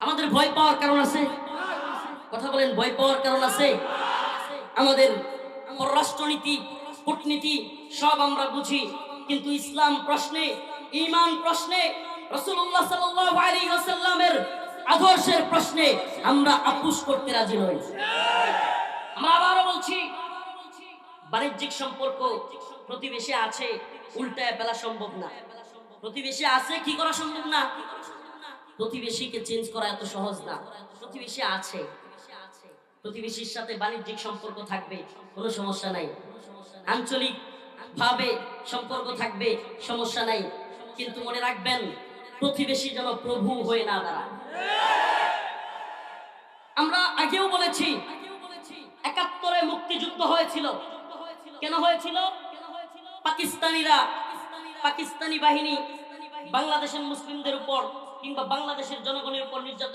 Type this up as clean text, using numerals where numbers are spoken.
আমাদের ভয় পাওয়ার কারণ আছে? কথা বলেন, ভয় পাওয়ার কারণ আছে? আমাদের পররাষ্ট্রনীতি, কূটনীতি সব আমরা বুঝি, কিন্তু ইসলাম প্রশ্নে, ঈমান প্রশ্নে, রাসূলুল্লাহ সাল্লাল্লাহু আলাইহি ওয়াসাল্লামের আদর্শের প্রশ্নে আমরা আপোস করতে রাজি নই। আমরা আবারও বলছি, বাণিজ্যিক সম্পর্ক প্রতিবেশী আছে, উল্টায় ফেলা সম্ভব না। প্রতিবেশী আছে, কি করা সম্ভব না? প্রতিবেশীকে চেঞ্জ করা এত সহজ না। প্রতিবেশী আছে, প্রতিবেশীর সাথে বাণিজ্যিক সম্পর্ক থাকবে, কোনো সমস্যা নাই। আঞ্চলিক ভাবে সম্পর্ক থাকবে, সমস্যা নাই। কিন্তু মনে রাখবেন, প্রতিবেশী যেন প্রভু হয়ে না দাঁড়ায়। আমরা আগেও বলেছি, ৭১-এ মুক্তিযুদ্ধ হয়েছিল। কেন হয়েছিল? পাকিস্তানিরা, পাকিস্তানি বাহিনী বাংলাদেশের মুসলিমদের উপর কিংবা বাংলাদেশের জনগণের উপর নির্যাতন